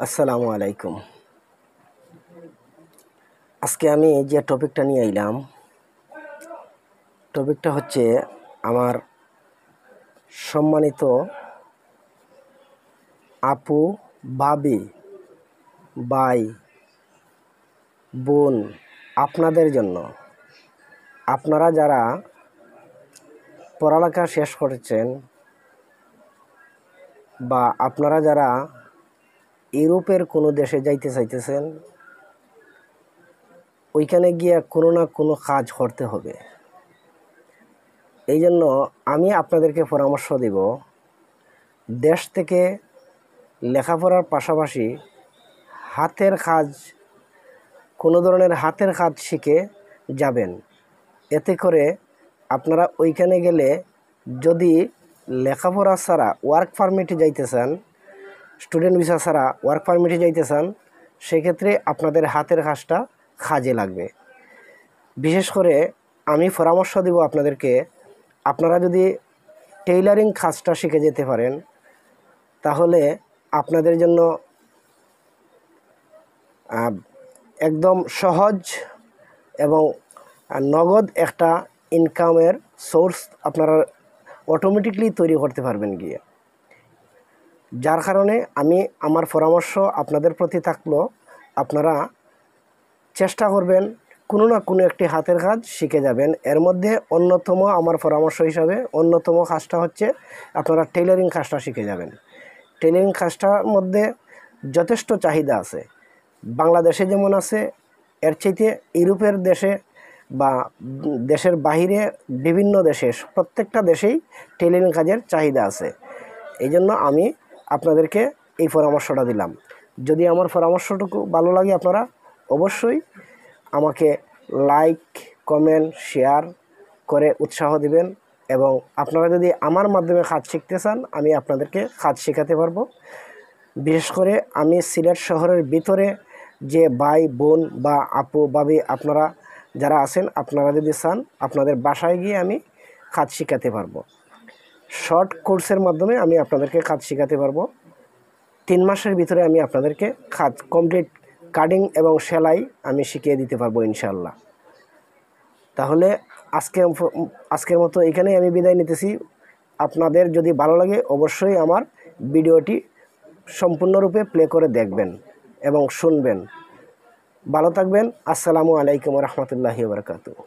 আসসালামু আলাইকুম। আজকে আমি যে টপিকটা নিয়ে এলাম, টপিকটা হচ্ছে আমার সম্মানিত আপু, ভাবি, ভাই, বোন, আপনাদের জন্য। আপনারা যারা পড়ালেখা শেষ করেছেন বা আপনারা যারা ইউরোপের কোনো দেশে যাইতে চাইতেছেন, ওইখানে গিয়ে কোনো না কোনো কাজ করতে হবে। এই জন্য আমি আপনাদেরকে পরামর্শ দেব, দেশ থেকে লেখাপড়ার পাশাপাশি হাতের কাজ, কোনো ধরনের হাতের কাজ শিখে যাবেন। এতে করে আপনারা ওইখানে গেলে যদি লেখাপড়া ছাড়া ওয়ার্ক পারমিটে যাইতে চান, স্টুডেন্ট ভিসা ছাড়া ওয়ার্ক পারমিটে যাইতে চান, সেক্ষেত্রে আপনাদের হাতের কাজটা কাজে লাগবে। বিশেষ করে আমি পরামর্শ দেব আপনাদেরকে, আপনারা যদি টেইলারিং কাজটা শিখে যেতে পারেন, তাহলে আপনাদের জন্য একদম সহজ এবং নগদ একটা ইনকামের সোর্স আপনারা অটোমেটিকলি তৈরি করতে পারবেন গিয়ে। যার কারণে আমি আমার পরামর্শ আপনাদের প্রতি থাকলো, আপনারা চেষ্টা করবেন কোনো না কোনো একটি হাতের কাজ শিখে যাবেন। এর মধ্যে অন্যতম আমার পরামর্শ হিসাবে অন্যতম কাজটা হচ্ছে আপনারা টেইলারিং কাজটা শিখে যাবেন। টেইলারিং কাজটার মধ্যে যথেষ্ট চাহিদা আছে, বাংলাদেশে যেমন আছে, এর চাইতে ইউরোপের দেশে বা দেশের বাহিরে বিভিন্ন দেশে, প্রত্যেকটা দেশেই টেইলারিং কাজের চাহিদা আছে। এই জন্য আমি আপনাদেরকে এই পরামর্শটা দিলাম। যদি আমার পরামর্শটুকু ভালো লাগে, আপনারা অবশ্যই আমাকে লাইক, কমেন্ট, শেয়ার করে উৎসাহ দিবেন। এবং আপনারা যদি আমার মাধ্যমে কাজ শিখতে চান, আমি আপনাদেরকে কাজ শেখাতে পারবো। বিশেষ করে আমি সিলেট শহরের ভিতরে যে ভাই, বোন বা আপু, ভাবি আপনারা যারা আছেন, আপনারা যদি চান আপনাদের বাসায় গিয়ে আমি কাজ শেখাতে পারবো। শর্ট কোর্সের মাধ্যমে আমি আপনাদেরকে কাজ শেখাতে পারবো। 3 মাসের ভিতরে আমি আপনাদেরকে কাজ কমপ্লিট, কাটিং এবং সেলাই আমি শিখিয়ে দিতে পারবো ইনশাআল্লাহ। তাহলে আজকের মতো এখানেই আমি বিদায় নিতেছি। আপনাদের যদি ভালো লাগে অবশ্যই আমার ভিডিওটি সম্পূর্ণরূপে প্লে করে দেখবেন এবং শুনবেন। ভালো থাকবেন। আসসালামু আলাইকুম ওয়া রাহমাতুল্লাহি ওয়া বারাকাতুহু।